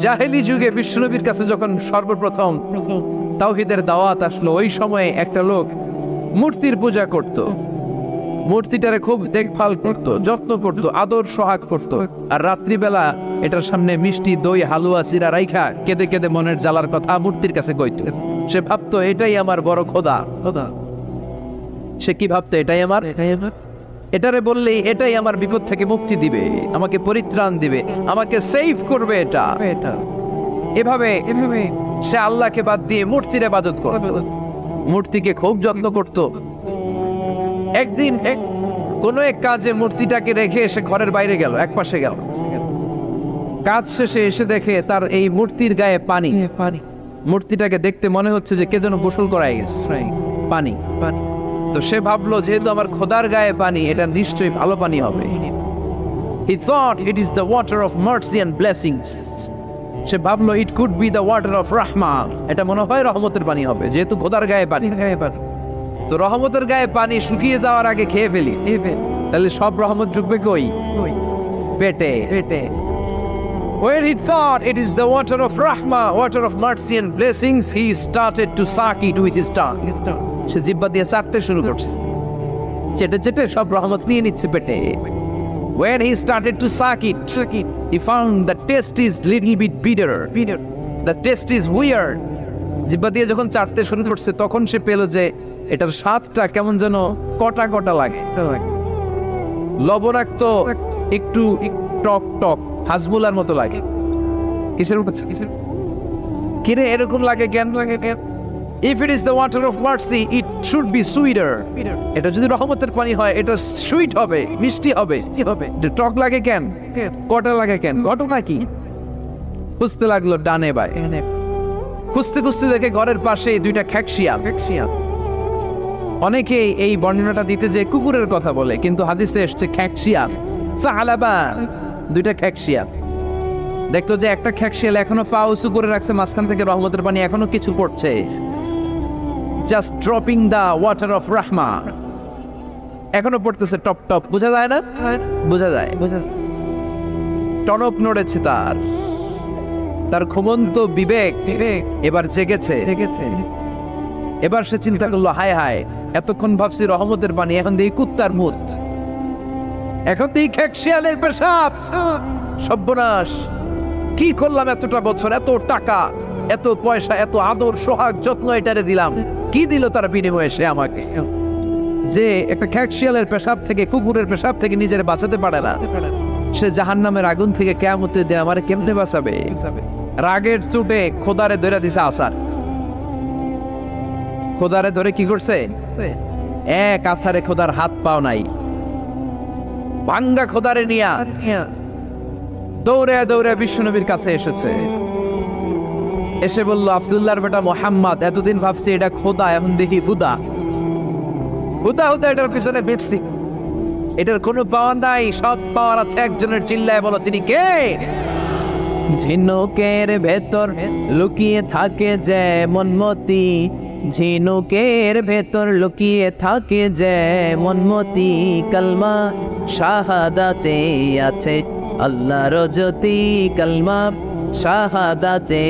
জাহেলি যুগে বিশ্বনবীর কাছে যখন সর্বপ্রথম তাওহীদের দাওয়াত আসলো, ওই সময়ে একটা লোক মূর্তির পূজা করত, মূর্তিটারে খুব দেখভাল করত, যত্ন করত, আদর সোহাগ করত। আর রাত্রিবেলা এটার সামনে মিষ্টি দই হালুয়া চিরা রাইখা কেঁদে কেঁদে মনের জ্বালার কথা মূর্তির কাছে কইত। সে ভাবতো এটাই আমার বড় খোদা। সে কি ভাবতো? এটাই আমার এটারে বললেই এটাই আমার বিপদ থেকে মুক্তি দিবে, আমাকে পরিত্রাণ দিবে, আমাকে সেভ করবে। এটা এভাবে সে আল্লাহকে বাদ দিয়ে মূর্তির ইবাদত করত, মূর্তিকে খুব যত্ন করত। একদিন কোনো এক কাজে মূর্তিটাকে রেখে এসে ঘরের বাইরে গেল, এক পাশে গেল। কাজ শেষে এসে দেখে তার এই মূর্তির গায়ে পানি। মূর্তিটাকে দেখতে মনে হচ্ছে যে কে যেন গোসল করায় গেছে, পানি। তো সে ভাবলো যেহেতু আমার খোদার গায়ে পানি, এটা নিশ্চয়ই ভালো পানি হবে। He thought it is the water of mercy and blessings. সে ভাবলো it could be the water of rahmah. এটা মনে হয় রহমতের পানি হবে, যেহেতু খোদার গায়ে পানি। তো রহমতের গায়ে পানি শুকিয়ে যাওয়ার আগে খেয়ে ফেলি, তাহলে সব রহমত ঢুকবে কই? পেটে। When he thought it is the water of rahmah, water of mercy and blessings, he started to suck it with his tongue. সে জিহ্বা দিয়ে চাটতে শুরু করছে, চেটে চেটে সব রহমত নিয়ে নিচ্ছে পেটে। When he started to suck it, he found the taste is little bit bitter. The taste is weird. জিহ্বা দিয়ে যখন চাটতে শুরু করছে, তখন সে পেল যে এটার স্বাদটা কেমন যেন কটা কটা লাগে, লবণাক্ত, একটু টক টক, হাজমুলার মতো লাগে। কিসের কিরে এরকম লাগে কেন? If it is the water of mercy, it should be sweeter. এটা যদি রহমতের পানি হয়, এটা সুইট হবে, মিষ্টি হবে। কি হবে? টক লাগে কেন? কটা লাগে কেন? ঘটনা কি? খুঁজতে লাগলো ডানে বাই, খুঁজতে খুঁজতে দেখে ঘরের পাশে দুইটা খ্যাকশিয়াল। অনেকে এই বর্ণনাটা দিতে যে কুকুরের কথা বলে, কিন্তু হাদিসে এসছে খ্যাকশিয়াল, সালাবা, দুইটা খ্যাকশিয়াল। দেখতো যে একটা খ্যাকশিয়াল এখনো পা উঁচু করে রাখছে, মাঝখান থেকে রহমতের পানি এখনো কিছু পড়ছে। Just dropping the water of Rahma, এখনো পড়তেছে টপ টপ। বোঝা যায় না? বোঝা যায়। টনক নড়েছে তার ঘুমন্ত বিবেক এবার জেগেছে। এবার সে চিন্তা করলো, হায় হায়, এতক্ষণ ভাবছি রহমতের পানি, এখন দেখি কুত্তার মুত, এখন দেখি খ্যাকশিয়ালের পেশাব। সর্বনাশ, কি করলাম এতটা বছর, এত টাকা, এত পয়সা, এত আদর সোহাগ যত্ন এটারে দিলাম, কি দিল তার বিনিময়ে সে আমাকে? যে একটা খ্যাকশিয়ালের পেশাব থেকে, কুকুরের পেশাব থেকে নিজের বাঁচাতে পারে না, সে জাহান্নামের আগুন থেকে কিয়ামতের দিন আমারে কেমনে বাঁচাবে? রাগের চোটে খোদারে ধরে দিছে আসার। খোদারে ধরে কি করছে? এক আসারে খোদার হাত পাও নাই, ভাঙ্গা খোদারে নিয়া দৌড়ে দৌড়ে বিশ্বনবীর কাছে এসেছে। এসে বলল, আব্দুল্লাহর বেটা মোহাম্মদ, এতদিন ভাবছি এটা খোদা, এখন দেখি হুদা। এটার পিছনে ঘুরছি, এটার কোনো পাওয়ার নাই, সব পাওয়ার আছে একজনের। চিল্লায় বলো, তিনি কে? ঝিনুকের ভেতর লুকিয়ে থাকে যেমন মতি, ঝিনুকের ভেতর লুকিয়ে থাকে যেমন মতি, কালমা শাহাদাতে আছে আল্লাহর জ্যোতি, কালমা শাহাদাতে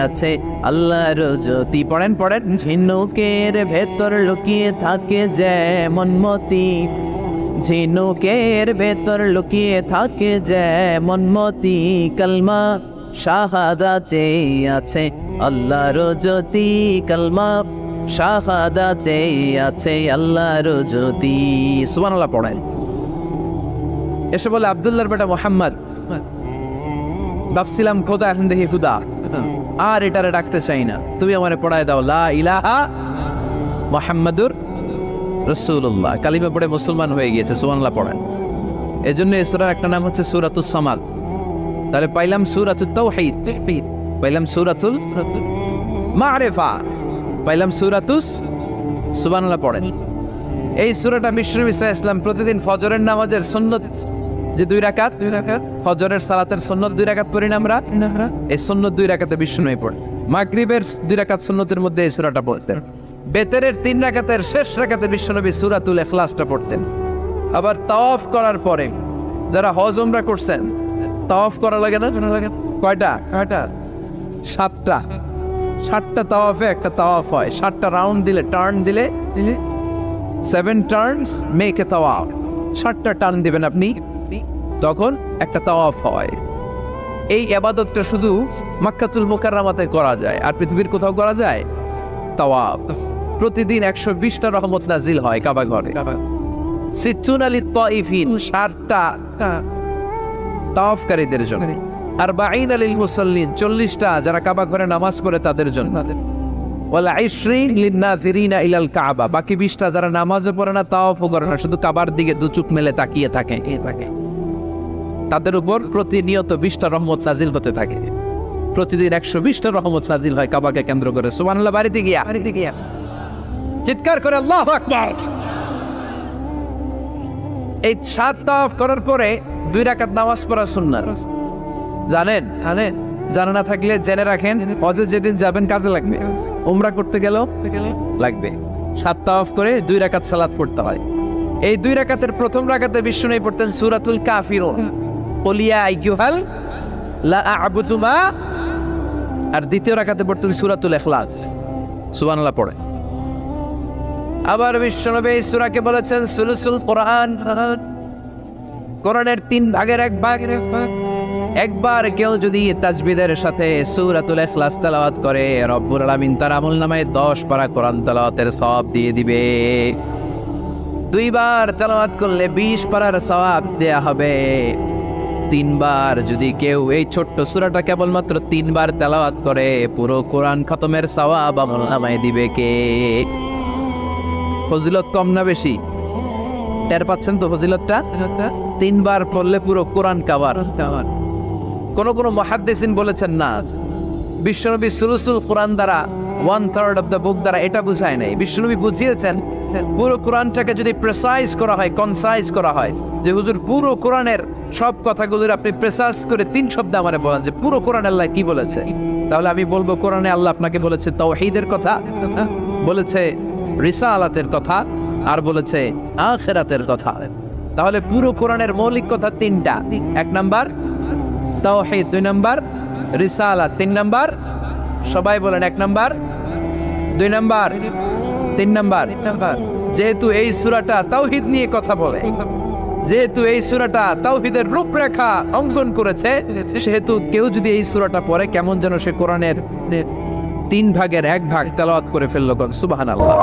আছে আল্লাহর জ্যোতি। পড়েন। ঝিনুকের ভেতর লুকিয়ে থাকে যেমন মতি, ঝিনুকের ভেতর লুকিয়ে থাকে যেমন মতি, কালমা শাহাদাতে আছে আল্লাহর জ্যোতি, কালমা শাহাদাতে আছে আল্লাহর জ্যোতি। সুবহানাল্লাহ পড়েন। এসে বলে, আব্দুল্লাহর বেটা মোহাম্মদ, ভাবছিলাম খোদা, এখন দেখি খুদা, আর এটারে ডাকতে চাই না, তুমি আমারে পড়ায় দাও লা ইলাহা মুহাম্মাদুর রাসূলুল্লাহ। কালিমা পড়ে মুসলমান হয়ে গিয়েছে। সুবহানাল্লাহ পড়েন। এজন্য এই সূরার একটা নাম হচ্ছে সূরাতুস সামাদ। তাহলে পাইলাম সূরাতুত তাওহীদ, পাইলাম সূরাতুল মারিফা, পাইলাম সূরাতুস। সুবহানাল্লাহ পড়েন। এই সূরাটা বিশ্বনবী সাল্লাল্লাহু আলাইহি ওয়াসাল্লাম প্রতিদিন ফজরের নামাজের সুন্নত যে 2 রাকাত, ফজরের সালাতের সুন্নত 2 রাকাত পড়ি না আমরা, এই সুন্নত 2 রাকাতে বিশ্বনবী পড়েন। মাগরিবের 2 রাকাত সুন্নতের মধ্যে এই সূরাটা পড়তেন। বেতেরের 3 রাকাতের শেষ রাকাতে বিশ্বনবী সূরাতুল ইখলাসটা পড়তেন। আবার তাওয়াফ করার পরে যারা হজ উমরা করছেন, তাওয়াফ করা লাগে না? কয়টা? 7টা। 7টা তাওয়াফে একটা তাওয়াফ হয়। 7টা রাউন্ড দিলে, টার্ন দিলে 7 টার্নস মেক এ তাওয়াফ। 7টা টার্ন দিবেন আপনি, তখন একটা তাওয়াফ হয়। এই ইবাদতটা শুধু মক্কাতুল মুকাররমাতে করা যায়, আর পৃথিবীর কোথাও করা যায়? তাওয়াফ। প্রতিদিন 120টা রহমত নাজিল হয় কাবা ঘরে। সিত্তুন আলি তাইফিন, 60টা তাওয়াফকারীদের জন্য। আর বাঈন আলিল মুসাল্লিন, 40টা যারা কাবা ঘরে নামাজ পড়ে তাদের জন্য। ওয়ালা 20 লিন্নাযিরিনা ইলাল কাবা, বাকি 20টা যারা নামাজও পড়ে না, তাওয়াফও করে না, শুধু কাবার দিকে দু চোখ মেলে তাকিয়ে থাকে, তাদের উপর প্রতিনিয়ত 20টা রহমত নাজিল হতে থাকে। প্রতিদিন 120টা রহমত নাজিল হয় কাবাকে কেন্দ্র করে। সুবহানাল্লাহ। বাড়িতে গিয়া চিৎকার করে আল্লাহু আকবার। এই 7 তাওয়াফ করার পরে 2 রাকাত নামাজ পড়া সুন্নাত। জানেন? জানা না থাকলে জেনে রাখেন, হজে যেদিন যাবেন কাজে লাগবে, উমরা করতে গেলেও লাগবে। 7 তাওয়াফ করে 2 রাকাত সালাত পড়তে হয়। এই 2 রাকাতের প্রথম রাকাতে বিষ্ণু পড়তেন সূরাতুল কাফিরুন, কুল ইয়া আইয়ুহাল লা আ'বুদু মা, আর দ্বিতীয় রাকাতে পড়তেন সূরাতুল ইখলাস। সুবহানাল্লাহ পড়ে। আবার বিশ্বনবী এই সূরাকে বলেছেন সুলুসুল কোরআন, কোরআনের 3 ভাগের 1 ভাগ। একবার কেউ যদি তাজবিদের সাথে সূরাতুল ইখলাস তেলাওয়াত করে, রব্বুল আলামিন তার আমলনামায় 10 পারা কোরআন তেলাওয়াতের সওয়াব দিয়ে দিবে। 2 বার তেলাওয়াত করলে 20 পারার সওয়াব দেয়া হবে। 3 বার যদি কেউ এই ছোট্ট সূরাটা কেবলমাত্র 3 বার তেলাওয়াত করে, পুরো কোরআন খতমের সওয়াব আমলনামায় দিবে কে? ফজিলত কম না বেশি? টের পাচ্ছেন তো ফজিলতটা? 3 বার পড়লে পুরো কোরআন কাভার। কোন মুহাদ্দিসিন বলেছেন না, বিশ্বনবী সুলুসুল কোরআন দ্বারা 1/3 অফ দ্য বুক দ্বারা এটা বুঝায় নাই। বিশ্বনবী বুঝিয়েছেন পুরো কোরআনটাকে যদি প্রেসাইজ করা হয়, কনসাইজ করা হয়, যে হুজুর পুরো কোরআনের সব কথাগুলোর আপনি প্রেসাইজ করে 3 শব্দে আমারে বলেন যে পুরো কোরআন আল্লাহ কি বলেছে, তাহলে আমি বলবো কোরআনে আল্লাহ আপনাকে বলেছে তাওহীদের কথা, বলেছে রিসালাতের কথা, আর বলেছে আখিরাতের কথা। তাহলে পুরো কোরআনের মৌলিক কথা 3টা। 1 নাম্বার তাওহীদ, 2 নাম্বার রিসালাত, 3 নাম্বার সবাই বলেন 1 নাম্বার, 2 নাম্বার, 3 নাম্বার। যেহেতু এই সূরাটা তাওহীদ নিয়ে কথা বলে, যেহেতু এই সূরাটা তাওহীদের রূপরেখা অঙ্কন করেছে, সেহেতু কেউ যদি এই সূরাটা পড়ে কেমন যেন সে কোরআনের 3 ভাগের 1 ভাগ তেলাওয়াত করে ফেললো। সুবহানাল্লাহ।